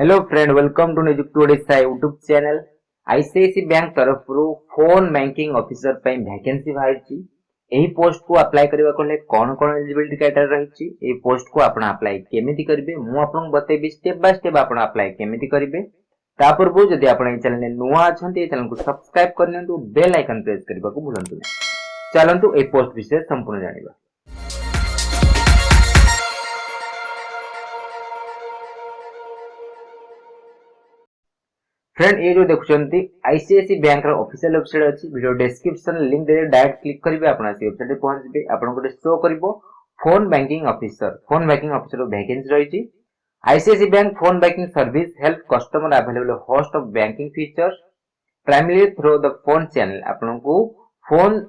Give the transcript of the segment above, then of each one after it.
Hello friend, welcome to Nijukti Odisha YouTube channel. ICICI bank तरफ phone banking officer पे vacancy बाहरी। एही पोस्ट को अप्लाई करबा कोले कोन कोन एलिजिबिलिटी क्राइटेरिया रहिछि, ए पोस्ट को आपण अप्लाई केमिति करबे मु आपन बतेबी स्टेप बाय स्टेप आपण अप्लाई केमिति करबे। तापर बो जदि आपण ए चैनल ने नुवा अछंती ए चैनल को सब्सक्राइब करनियंतु, बेल आइकन प्रेस करबा को भूलंतु नहीं। चलंतु ए पोस्ट विषय संपूर्ण जानिबा। फ्रेंड, ये जो देखुछंती आईसीआईसी बैंक रो ऑफिशियल वेबसाइट अछि, वीडियो डिस्क्रिप्शन लिंक दे डायरेक्ट क्लिक करिवे आपण आसी वेबसाइट पे पहुंच जिवे। आपण को शो करबो फोन बैंकिंग ऑफिसर वैकेंसी रहिछि। ICICI bank phone banking service help customer available host of banking features primary through the phone channel. आपण को फोन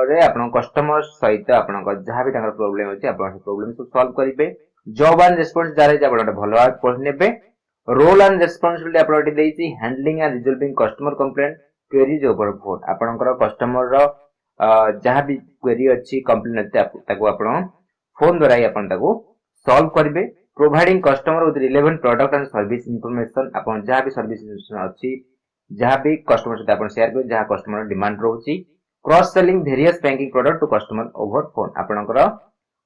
रे आपण कस्टमर सहित आपण को जहां भी तांकर प्रॉब्लम अछि आपण प्रॉब्लम को सॉल्व करिवे। जॉब एंड रिस्पांस जारे आपण भलो भाव पढ़ नेबे। रोल एंड रेस्पॉन्सिबिलिटी आपन देइछि handling and resolving customer complaint queries over phone. आपनकर कस्टमर रो जहां भी क्वेरी अछि कंप्लेंट अछि ताको आपन फोन द्वारा ही आपन ताको सॉल्व करबे। Providing customer with relevant product and service information. आपन जहां भी सर्विस इंफॉर्मेशन अछि, जहां भी कस्टमर से आपन शेयर कर, जहां कस्टमर डिमांड रहउछि। Cross selling various banking product to customer over phone. आपनकर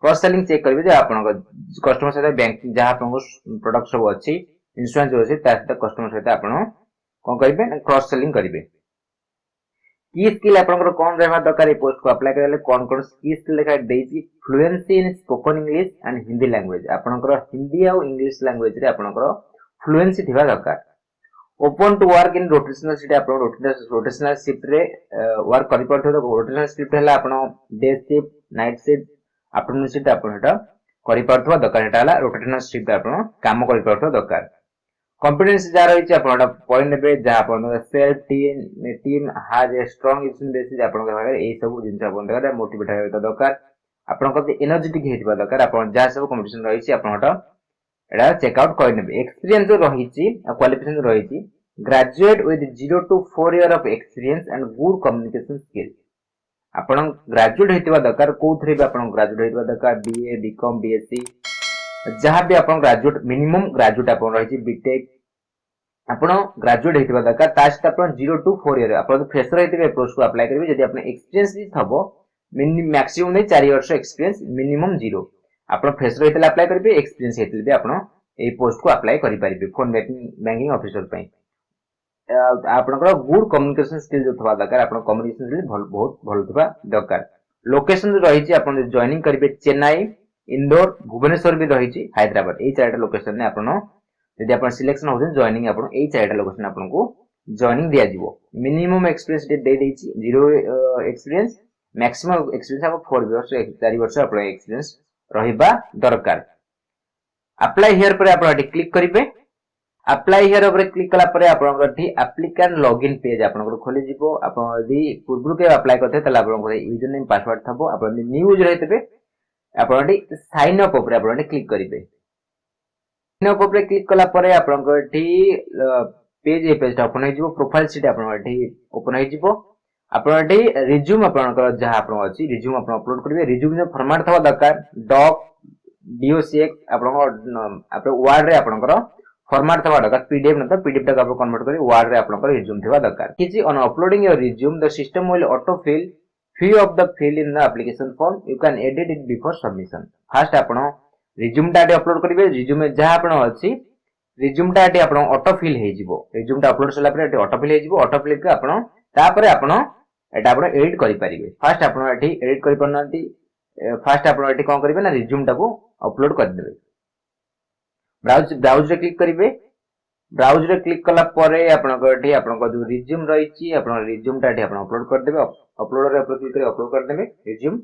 क्रॉस सेलिंग चेक करबे जे आपनकर कस्टमर से बैंकिंग जहां आपन प्रोडक्ट सब अछि, इंश्योरेंस जो अछि तार कस्टमर सहित आपण कोन करिवे, क्रॉस सेलिंग करिवे। की स्किल आपनकर कोन रहबा दरकार, ए पोस्ट को अप्लाई करले कोन कोन की स्किल लेखा देइछि। Fluency in spoken English and Hindi language. आपनकर हिंदी और इंग्लिश लैंग्वेज रे आपनकर फ्लुएंसी थिबा दरकार। Open to work in rotational shift. आपन रोटेशनल शिफ्ट रे वर्क करि परथो। रोटेशनल शिफ्ट हला आपन day shift, night shift, afternoon shift आपन हटा करि परथो दरकार। हटा हला रोटेशनल शिफ्ट आपन काम करि परथो दरकार। कॉन्फिडेंस जा रही है आपण पॉइंट नेबे जहां आपण self team has a strong इशन बेसिस। आपण के ए सब जिंस आपण दरकार मोटिवेट होता दरकार। आपण को एनर्जेटिक हेतबा दरकार। आपण जा सब कंपटीशन रही छि आपण हटा एडा चेक आउट कर नेबे। एक्सपीरियंस जो रही छि, क्वालिफिकेशन रही छि, graduate with 0 to 4 year of experience and good communication skill. आपण ग्रेजुएट हेतबा दरकार। कोथरे भी आपण ग्रेजुएट हेतबा दरकार, बीए, बीकॉम, बीएससी, जहां भी आपण ग्रेजुएट मिनिमम ग्रेजुएट आपण रही छि, बीटेक आपण ग्रेजुएट हेतिबा दरकार। तास्ट आपण 0 to 4 ईयर आपण फ्रेशर हेतिबे पोस्ट को अप्लाई करिवे। जदि आपण एक्सपीरियंस भी थबो मैक्सिमम नै 4 वर्ष एक्सपीरियंस, मिनिमम 0 आपण फ्रेशर हेतिले अप्लाई करिवे। एक्सपीरियंस हेतिले भी आपण ए पोस्ट को अप्लाई करि परिबे फोन बैंकिंग ऑफिसर पई। आपनकर गुड कम्युनिकेशन स्किल जो थबा दरकार। आपण कम्युनिकेशन स्किल बहुत भलो थबा दरकार। लोकेशन जो रही छि आपण जॉइनिंग करिवे चेन्नई, इंदौर, भुवनेश्वर भी रही छि, हैदराबाद। ए चारटा लोकेशन ने आपण यदि आपण सिलेक्शन होजन जॉइनिंग आपण ए चारटा लोकेशन आपण को जॉइनिंग दिया जिवो। मिनिमम एक्सपीरियंस दे दै छि 0 एक्सपीरियंस, मैक्सिमम एक्सपीरियंस आप 4 वर्ष 4 वर्ष आपण एक्सपीरियंस रहिबा दरकार। अप्लाई हियर पर आपण क्लिक करिवे। अप्लाई हियर पर क्लिक कला पर आपण गठी एप्लिकेंट लॉगिन पेज आपण खोली जिवो। आपण यदि पूर्व के अप्लाई करथे तला आपण यूजर नेम पासवर्ड थबो। आपण न्यू यूजर हेतबे आपण साइन अप पर आपण क्लिक करिवे। साइन अप पर क्लिक कला पर आपण पेज पेज ओपन हो जिवो। प्रोफाइल शीट आपण ओपन हो जिवो। आपण रिज्यूम आपण जहां आपण अछि रिज्यूम आपण अपलोड करिवे। रिज्यूम जो फॉर्मेट थवा दरकार डॉक, डीओसीएक्स आपण वर्ड रे आपण फॉर्मेट थवा दरकार। पीडीएफ न तो पीडीएफ तक आपण कन्वर्ट करी वर्ड रे आपण रिज्यूम थवा दरकार। किछि on uploading your resume the system will auto fill few of the field in the application form. You can edit it before submission. First आपण रिज्यूम टा अपलोड करिवे। रिज्यूम में जहां आपण अछि रिज्यूम टा आपण ऑटो फिल हे जिवो। रिज्यूम टा अपलोड सला पर ऑटो फिल हे जिवो। ऑटो फिल के आपण तापर आपण एटा आपण एडिट करि परिबे। फर्स्ट आपण एठी एडिट करि परनांती। फर्स्ट आपण एठी कोन करिवे ना रिज्यूम टा को अपलोड कर देबे। ब्राउज रे क्लिक करिवे। ब्राउज रे क्लिक कला परे आपनको एठी आपनको जो रिज्यूम रही छि आपण रिज्यूम टा एठी आपण अपलोड कर देबे। अपलोड रे क्लिक करी अपलोड कर देबे रिज्यूम।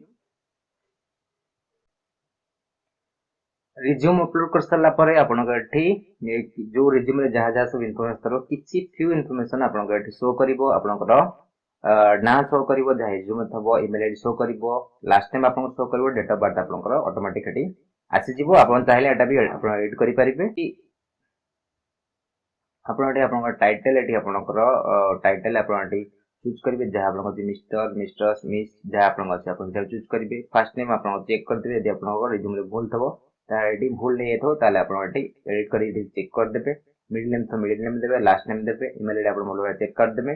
रिज्यूम अपलोड कर सरला परे आपनको एठी जो रिज्यूम रे जहा जहा सब इन्फॉर्मेशन करो किछि फ्यू इन्फॉर्मेशन आपनको एठी शो करिवो। आपनको नाम शो करिवो, जहा रिज्यूम थबो, ईमेल आईडी शो करिवो, लास्ट टाइम आपनको शो करिवो, डेट ऑफ बर्थ आपनको ऑटोमेटिक एठी आसी जिवो। आपण चाहिले एटा भी आपण एडिट करि परिबे। आपण एठी आपनको टाइटल एठी आपनको टाइटल आपण एठी चूज करिवे। जहा आपनको मिस्टर, मिस्ट्रेस, मिस जहा आपनको अछि आपण चूज करिवे। फर्स्ट नेम आपनको चेक कर देबे। यदि आपनको रिज्यूम रे भूल थबो ता एठी भूल नै एथो ताले आपण एठी एडिट करि चेक कर देबे। मिडिल नेम तो मिडिल नेम देबे, लास्ट नेम देबे, ईमेल आईडी आपण मोबाइल चेक कर देबे।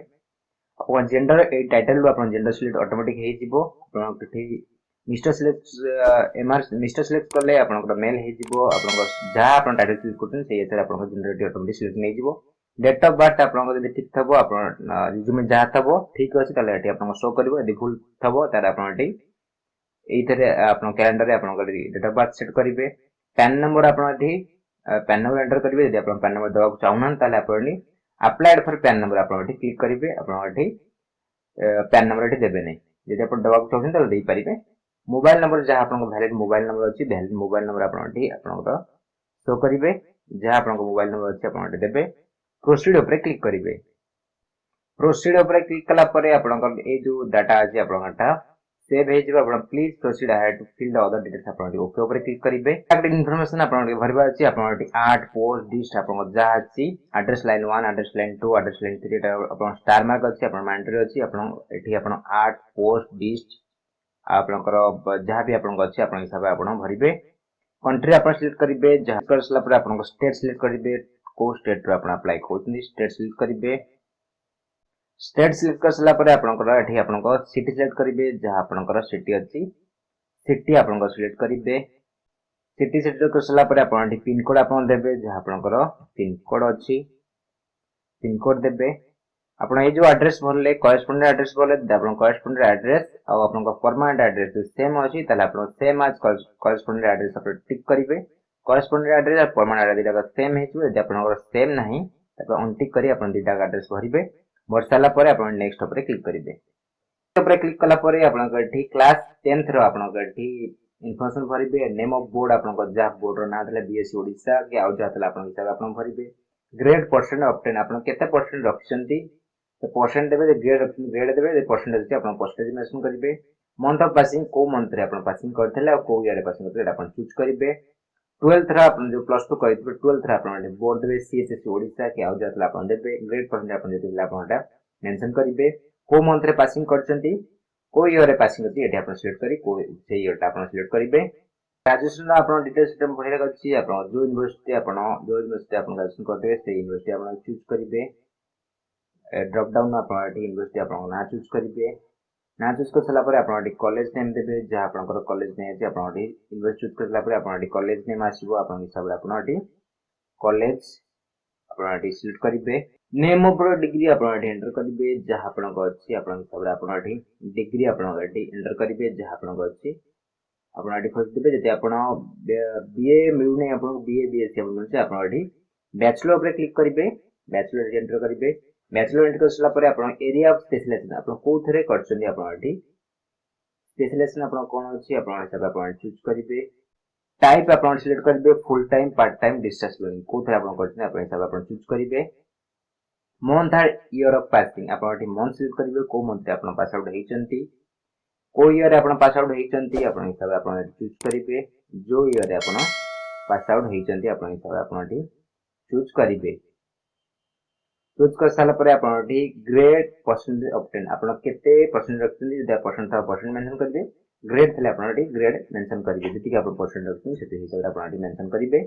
अपन जेंडर ए टाइटल रो अपन जेंडर सिलेक्ट ऑटोमेटिक हे जिवो। आपण कथि मिस्टर सिलेक्ट मिस्टर सिलेक्ट करले आपण मेल हे जिवो। आपण जहाँ आपण टाइटल सिलेक्ट करछन सेही हिसाब आपण जेंडर ऑटोमेटिक सिलेक्ट नै जिवो। डेट ऑफ बर्थ आपण जदि ठीक थबो आपण रिज्यूमे जहाँ थबो ठीक अछि ताले एठी आपण शो करबो। यदि भूल थबो ताले आपण एठी एइथरे आपण कैलेंडर रे आपण डेट ऑफ बर्थ सेट करिवे। पैन नंबर आपण एठी पैन नंबर एंटर करिवे। यदि आपण पैन नंबर दबाक चाहुनन ताले आपण अप्लाइड फॉर पैन नंबर आपण एठी क्लिक करिवे। आपण एठी पैन नंबर एठी देबे नै। यदि आपण दबाक चाहुछन ताले देई परिबे। मोबाइल नंबर जहाँ आपण वैलिड मोबाइल नंबर अछि वैलिड मोबाइल नंबर आपण एठी आपण शो करिवे। जहाँ आपण मोबाइल नंबर अछि आपण एठी देबे। प्रोसीड ऊपर क्लिक करिवे। प्रोसीड ऊपर क्लिक कला परे आपण ए जो डाटा अछि आपनटा सेव हे जिवो। आपण please proceed I have to fill the other details आपण ओके ऊपर क्लिक करिवे। कागड इन्फॉर्मेशन आपण भरबा अछि आपण 8 पोस्ट डिस्ट आपण जहाँ अछि address line 1 address line 2 address line 3 एटा आपण स्टार मार्क अछि आपण माइंडरी अछि। आपण एठी आपण 8 पोस्ट डिस्ट आपनकर जहाँ भी आपण अछि आपण हिसाब आपण भरिवे। कंट्री आपण सिलेक्ट करिवे। जहाँ करसला पर आपण स्टेट सिलेक्ट करिवे। को स्टेट रो आपण अप्लाई करछन स्टेट सिलेक्ट करिवे। स्टेट सिलेक्ट करसला पर आपनकर एठी आपनकर सिटी सिलेक्ट करिवे। जहाँ आपनकर सिटी अछि सिटी आपनकर सिलेक्ट करिवे। सिटी सिलेक्ट करसला पर आपण एठी पिन कोड आपण देबे। जहाँ आपनकर पिन कोड अछि पिन कोड देबे। आपण ए जो एड्रेस भरले करेस्पोंडेंट एड्रेस भरले आपण करेस्पोंडेंट एड्रेस आ आपनकर परमानेंट एड्रेस सेम अछि ताले आपण सेम एज करेस्पोंडेंट एड्रेस आपण टिक करिवे। करेस्पोंडेंट एड्रेस और परमानेंट एड्रेस दिटा सेम हेतु यदि आपनकर सेम नाही तब अनटिक करी आपण दिटा एड्रेस भरिवे। भरसाला परे आपण नेक्स्ट ऊपर क्लिक करिवे। ऊपर क्लिक कला परे आपनकर एठी क्लास 10th रो आपनकर एठी इन्फॉर्मेशन भरिवे। नेम ऑफ बोर्ड आपनकर जा बोर्ड रो ना देले बीएससी ओडिसा के आउ जातला आपण हिसाब आपण भरिवे। ग्रेड परसेंट ऑब्टेन आपण केते परसेंट रखछंती तो परसेंट देबे। ग्रेड देबे परसेंटेज आपण परसेंटेज मेंशन करिवे। मंथ ऑफ पासिंग को मंथ रे आपण पासिंग करथले आ को ईयर रे पासिंग करथले आपण चूज करिवे। 12th रा आपण जो प्लस 2 करिवे 12th रा आपण बोर्ड देबे सीएचएससी ओडिसा के आउ जातला आपण देबे। ग्रेड परसेंट आपण देबे आपनटा मेंशन करिवे। को मंथ रे पासिंग करछंती को ईयर रे पासिंग करथि एठी आपण सिलेक्ट करी को से ईयर ता आपण सिलेक्ट करिवे। ग्रेजुएशन आपण डिटेल्स सिस्टम भरेला अछि आपण जो यूनिवर्सिटी आपण ग्रेजुएशन करथि से यूनिवर्सिटी आपण चूज करिवे। ड्रॉप डाउन आपण एठी यूनिवर्सिटी आपण ना चूज करिवे। ना चूज करसला परे आपण एठी कॉलेज नेम देबे। जहाँ आपनकर कॉलेज नेम अछि आपण एठी यूनिवर्सिटी चूज करला परे आपण एठी कॉलेज नेम आसीबो। आपण हिसाब रे आपण एठी कॉलेज आपण एठी सिलेक्ट करिवे। नेम ऑफ डिग्री आपण एठी एंटर करिवे। जहाँ आपनकर अछि आपण हिसाब रे आपण एठी डिग्री आपण एठी एंटर करिवे। जहाँ आपनकर अछि आपण एठी खोज देबे। जति आपण बीए मिलुने आपण बीए बीएससी आपण मिलছে आपण एठी बैचलर ऊपर क्लिक करिवे। बैचलर एंटर करिवे। बैचलर एंटर करसला परे आपण एरिया ऑफ स्पेशलाइजेशन आपण कोथरे करछन्ती आपण एठी स्पेशलाइजेशन आपण कोन अछि आपण हिसाब आपण चूज करिवे। टाइप आपण सिलेक्ट करिवे full time part time distance learning कोथरे आपण करछन्ती आपण हिसाब आपण चूज करिवे। Month and year of passing आपण एठी मंथ सिलेक्ट करिवे। को मंथ रे आपण पास आउट हेचन्ती को ईयर रे आपण पास आउट हेचन्ती आपण हिसाब आपण चूज करिवे। जो ईयर रे आपण पास आउट हेचन्ती आपण हिसाब आपण एठी चूज करिवे। चूज कर साला परे आपण एठी ग्रेड परसेंटेज ऑब्टेन आपण केते परसेंट रखछन्ती जदि परसेंट था परसेंट मेंशन करिवे। ग्रेड थले आपण एठी ग्रेड मेंशन करिवे। जति कि आपण परसेंट रखछन्ती सेति हिसाब रे आपण एठी मेंशन करिवे।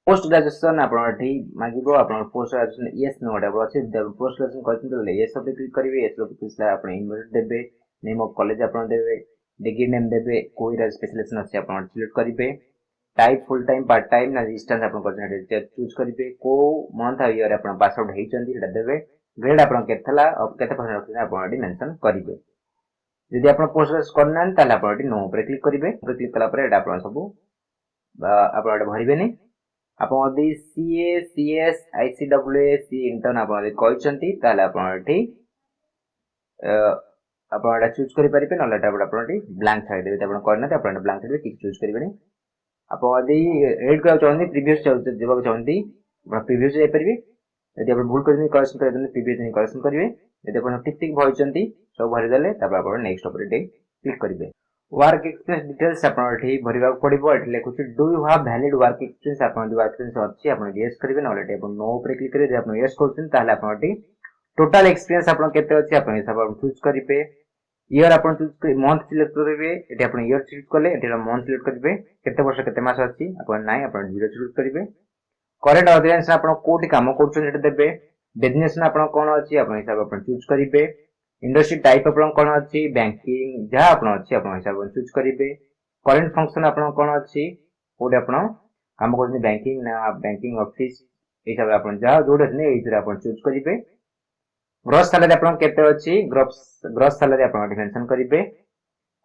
पोस्ट ग्रेजुएशन आपण एठी मागिबो। आपण पोस्ट ग्रेजुएशन यस नो वहाटेवर अछि पोस्ट ग्रेजुएशन करछन्ती तले यस ऊपर क्लिक करिवे। यस ऊपर क्लिक आपण यूनिवर्सिटी देबे। नेम ऑफ कॉलेज आपण देबे। डिग्री नेम देबे। कोई रा स्पेशलाइजेशन अछि आपण सिलेक्ट करिवे। Type full time part time ना डिस्टेंस आपण करछन्ती चूज करिवे। को मंथ आ ईयर आपण पास आउट हेचन्ती सेटा देबे। ग्रेड आपण केथला केते परसेंट रखछन्ती आपण एठी मेंशन करिवे। यदि आपण पोस्ट ग्रेजुएशन करनान ताले आपण एठी नो ऊपर क्लिक करिवे। ऊपर क्लिक कला परे एटा आपण सब आपण एटा भरिबे नै। आपण यदि सीए सीएस आईसीडब्ल्यूएसी इंटर्न आपण कहछन्ती ताले आपण एठी आपण एटा चूज करि परिबे। नले एटा आपण एठी ब्लैंक छाडी देबे। आपण करना ते आपण ब्लैंक छाडी कि चूज करिबे नै। आपण यदि एड कर चाहन्ती प्रीवियस जेबा चाहन्ती आपण प्रीवियस जाय परिबे। यदि आपण भूल करनी करेक्शन कर देने प्रीवियस नहीं करेक्शन करिवे। यदि आपण ठीक ठीक भइचन्ती सब भरि देले तब आपण नेक्स्ट ऊपर क्लिक करिवे। वर्क एक्सपीरियंस डिटेल्स आपण एठी भरिबा पड़िबो। एठी लेखुछि do you have valid work experience आपण वर्क एक्सपीरियंस अछि आपण यस करिवे। नले आपण नो ऊपर क्लिक करिवे। आपण यस करछन ताले आपण एठी टोटल एक्सपीरियंस आपण केते अछि आपण हिसाब आपण चूज करिवे। ईयर आपण चूज मंथ सिलेक्ट करिवे। एठी आपण ईयर सिलेक्ट करले एठी मंथ सिलेक्ट करिवे। केते वर्ष केते मास अछि आपण नाही आपण 0 सिलेक्ट करिवे। करेंट ऑर्गेनाइजेशन आपण कोठी काम करछन एटा देबे डेजिग्नेशन आपण कोन अछि आपण हिसाब आपण चूज करिवे इंडस्ट्री टाइप आपण कोन अछि बैंकिंग जहा आपण अछि आपण हिसाब चूज करिवे करेंट फंक्शन आपण कोन अछि कोठी आपण काम करछन बैंकिंग ना बैंकिंग ऑफिस हिसाब आपण जहा जोडे ने एइतरा आपण चूज करिवे ग्रॉस सैलरी आपण केते अछि ग्रॉस सैलरी आपण मेंशन करिवे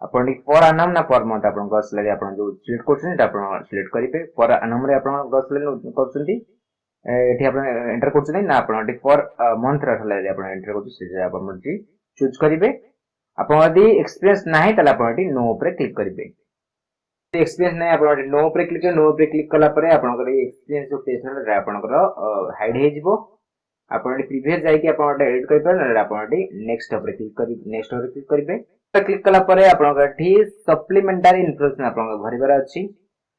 आपण पर एनम ना पर मंथ आपण ग्रॉस सैलरी आपण जो सिलेक्ट करछन एटा आपण सिलेक्ट करिवे पर एनम रे आपण ग्रॉस सैलरी करछन्ती एठी आपण एंटर करछन ना आपण पर मंथ रा सैलरी आपण एंटर करछु से आपण मर्जी चूज करिवे आपण यदि एक्सपीरियंस नाही तला आपण एठी नो ऊपर क्लिक करिवे एक्सपीरियंस नाही आपण नो ऊपर क्लिक कला परे आपण एक्सपीरियंस जो पेज रे आपण हाइड हे जिवो आपण प्रीवियस जाई कि आपण एडिट करि पर आपण नेक्स्ट ऊपर क्लिक करि नेक्स्ट ऊपर क्लिक करिवे क्लिक कला परे आपण एठी सप्लीमेंटरी इन्फॉर्मेशन आपण भरिबार अछि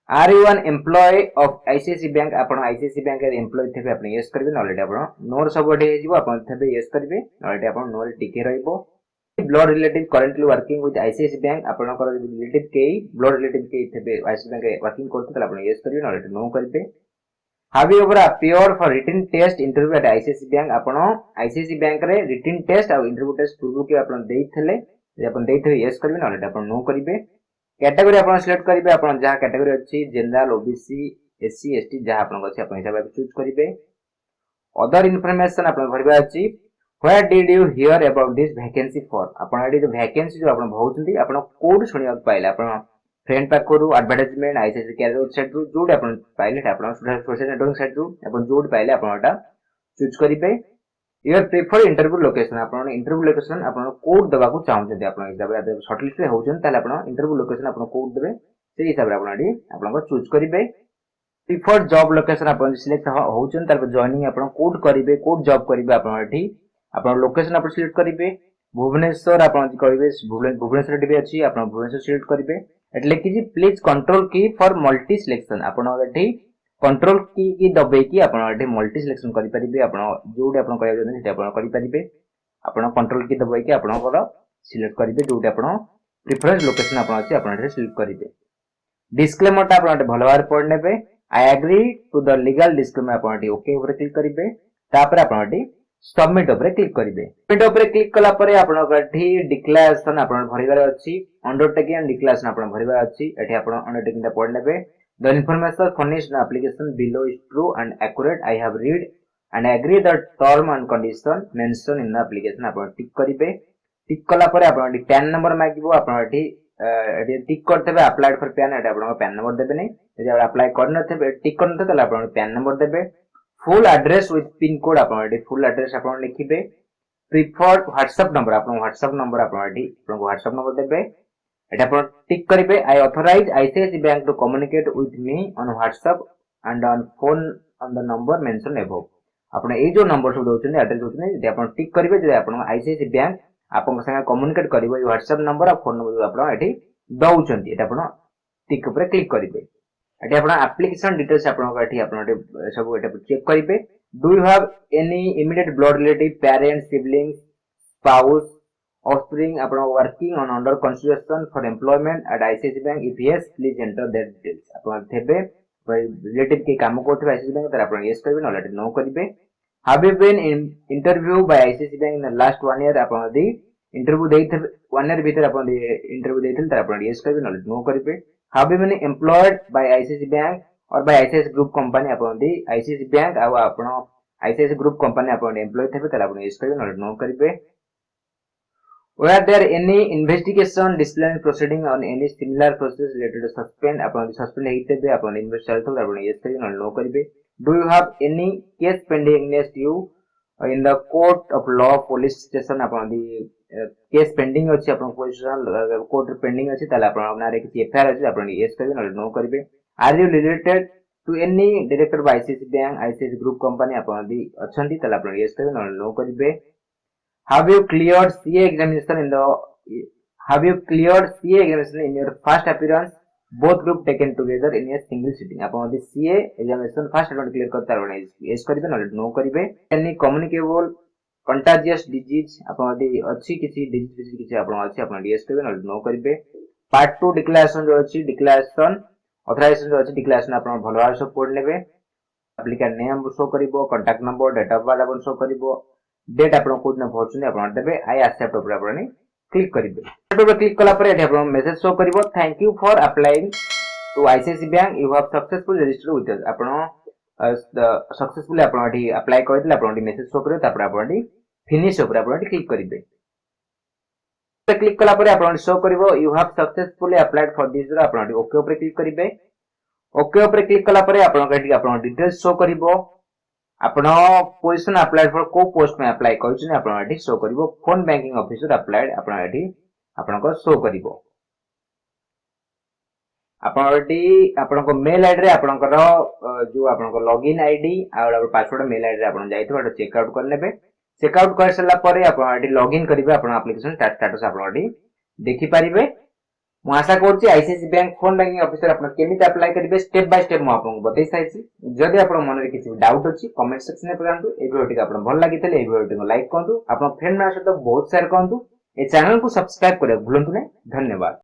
are you an employee of ICICI bank आपण आईसीआईसीआई बैंक रे एम्प्लॉय थेबे आपण यस करिवे नॉलेज आपण नोर सब एठी हे जिवो आपण थेबे यस करिवे नॉलेज आपण नोर टिके रहइबो blood relative currently working with ICICI bank आपण कर रिलेटिव के ब्लड रिलेटिव के थेबे आईसीआईसीआई बैंक वर्किंग करते तला आपण यस करिवे नॉलेज नो करिवे have you ever appeared for written test interview at ICICI bank आपण ICICI बैंक रे written test और interview test पूर्व के आपण देइथले आपण देइथले यस करिवे नॉलेज आपण नो करिवे कैटेगरी आपण सिलेक्ट करिवे आपण जहा कैटेगरी अछि जनरल ओबीसी एससी एसटी जहा आपण अछि आपण हिसाब चूज करिवे अदर इन्फॉर्मेशन आपण भरबा अछि where did you hear about this vacancy for आपण एडी जो वैकेंसी जो आपण भौचंती आपण कोड सुनिया पाइले आपण फ्रेंड पैक करू एडवर्टाइजमेंट आईसीआईसीआई कैरियर वेबसाइट रु जोड आपण पाइले आपण सोशल नेटवर्किंग साइट रु आपण जोड पाइले आपण एटा चूज करिवे योर प्रेफर्ड इंटरव्यू लोकेशन आपण इंटरव्यू लोकेशन आपण कोड दबा को चाहते आपण हिसाब रे शॉर्टलिस्ट होउछन ताले आपण इंटरव्यू लोकेशन आपण कोड देबे से हिसाब रे आपण एडी आपण को चूज करिवे प्रेफर्ड जॉब लोकेशन आपण सिलेक्ट होउछन तार जॉइनिंग आपण कोड करिवे कोड जॉब करिवे आपण एठी आपण लोकेशन आपण सिलेक्ट करिवे भुवनेश्वर आपण करिवे भुवनेश्वर डिबे अछि आपण भुवनेश्वर सिलेक्ट करिवे एटले कि प्लीज कंट्रोल की फॉर मल्टी सिलेक्शन आपण एठी कंट्रोल की दबे की आपण एठी मल्टी सिलेक्शन करि परिबे आपण जोडी आपण करिया जने सेटा आपण करि परिबे आपण कंट्रोल की दबे की आपण को सिलेक्ट करिबे जोडी आपण प्रेफरेंस लोकेशन आपण अछि आपण एठी सिलेक्ट करिबे डिस्क्लेमर ता आपण एठी भलवार पढ नेबे I agree to the legal disclaimer आपण एठी ओके ऊपर क्लिक करिबे तापर आपण एठी सबमिट ऊपर क्लिक करिवे सबमिट ऊपर क्लिक कला परे आपण एठी डिक्लेरेशन आपण भरिबार अछि अंडरटेकिंग एंड डिक्लेरेशन आपण भरिबार अछि एठी आपण अंडरटेकिंग ता पढ नेबे the information furnished in application below is true and accurate I have read and agree the term and condition mention in the application आपण टिक करिवे टिक कला परे आपण एठी पैन नंबर मागिबो आपण एठी टिक करतेबे अप्लाइड फॉर पैन एठी आपण पैन नंबर देबे नै यदि आपण अप्लाई करनथेबे टिक करनथे तले आपण पैन नंबर देबे full address with pin code आपण एठी फुल एड्रेस आपण लिखिबे प्रिफर्ड व्हाट्सएप नंबर आपण व्हाट्सएप नंबर आपण एठी आपण व्हाट्सएप नंबर देबे एटा आपण टिक करिवे I authorize ICICI bank to communicate with me on WhatsApp and on phone on the number mention above आपण ए जो नंबर सब दोछन एड्रेस दोछन यदि आपण टिक करिवे जे आपण आईसीआईसीआई बैंक आपण संगे कम्युनिकेट करिवे व्हाट्सएप नंबर और फोन नंबर आपण एठी दउछन एटा आपण टिक ऊपर क्लिक करिवे एठी आपण एप्लीकेशन डिटेल्स आपण एठी आपण सब एटा चेक करिवे do you have any immediate blood relative parents siblings spouse offspring आपण working on under consideration for employment at ICICI bank if yes please enter that details आपण थेबे रिलेटिव के काम करथबे आईसीआईसीआई बैंक तर आपण यस करिवे not no करिवे have you been interview by ICICI bank in the last 1 year आपण दी इंटरव्यू देइथे 1 ईयर भीतर आपण इंटरव्यू देइथिल तर आपण यस करिवे नॉट नो करिवे have you been employed by ICICI bank or by ICICI group company upon the ICICI bank ଆଉ ଆପଣ ICICI group company ଆପଣ employee ଥିବେ ତାହେଲେ ଆପଣ ୟୁଜ କରିବେ ନହେଲେ ନ କରିବେ were there any investigation disciplinary proceeding on any similar process related to suspend ଆପଣ suspend ହେଇଥିବେ ଆପଣ investigation ଚାଲିଥିବ ଆପଣ ୟୁଜ କରିବେ ନହେଲେ ନ କରିବେ do you have any case pending against you in the court of law police station आपण दी केस पेंडिंग अछि आपण पोजीशन कोर्ट पेंडिंग अछि ताले आपण नारे कि एफआईआर अछि आपण यस करिवे न नो करिवे are you related to any director by ICICI bank ICICI group company आपण दी अछंती ताले आपण यस करिवे न नो करिवे have you cleared CA examination in your first appearance both group taken together in a single sitting आपण दी CA examination first attempt clear करता आपण यस करिवे न नो करिवे एनी कम्युनिकेबल कंटाजियस डिजीज आपण दी अछि किछि डिजीज किछि आपण अछि आपण यस करिवे न नो करिवे पार्ट 2 डिक्लेरेशन जो अछि डिक्लेरेशन ऑथराइजेशन जो अछि डिक्लेरेशन आपण भलो भाव सब पढ लेबे एप्लिकेंट नेम शो करिवो contact number date of birth अपन शो करिवो डेट आपण कोड न भरछुनी आपण देबे आई एक्सेप्ट ऊपर आपण क्लिक करिवे एक्सेप्ट ऊपर क्लिक कला परे एठी आपण मेसेज शो करिवो thank you for applying to ICICI bank you have successfully registered with us आपण सक्सेसफुली आपण एठी अप्लाई करथिले आपण एठी मेसेज शो करिवो तापर आपण एठी फिनिश ऊपर आपण एठी क्लिक करिवे क्लिक कला परे आपण शो करिवो you have successfully applied for this job आपण ओके ऊपर क्लिक करिवे ओके ऊपर क्लिक कला परे आपण एठी आपण डिटेल्स शो करिवो आपण पोजीशन अप्लाइड फॉर को पोस्ट में अप्लाई करछन आपण एठी शो करिवो फोन बैंकिंग ऑफिसर अप्लाइड आपण एठी आपण को शो करिवो आपण एठी आपण को मेल आईडी रे आपण जो आपण को लॉगिन आईडी आ पासवर्ड मेल आईडी रे आपण जाइतो एटा चेक आउट कर लेबे चेक आउट कर सला परे आपण एठी लॉगिन करिवे आपण एप्लीकेशन स्टेटस आपण एठी देखि पारिबे मु आशा करछि ICICI bank phone banking officer आपण केमिति अप्लाई करिवे स्टेप बाय स्टेप मु आपन बतै साइछि जदि आपण मन रे किछि डाउट अछि कमेंट सेक्शन में पकांतु ए वीडियो टिक आपण भल लागितले ए वीडियो टिक लाइक करंतु आपण फ्रेंड मान सहित बहुत शेयर करंतु ए चैनल को सब्सक्राइब करे भूलंतु नै धन्यवाद।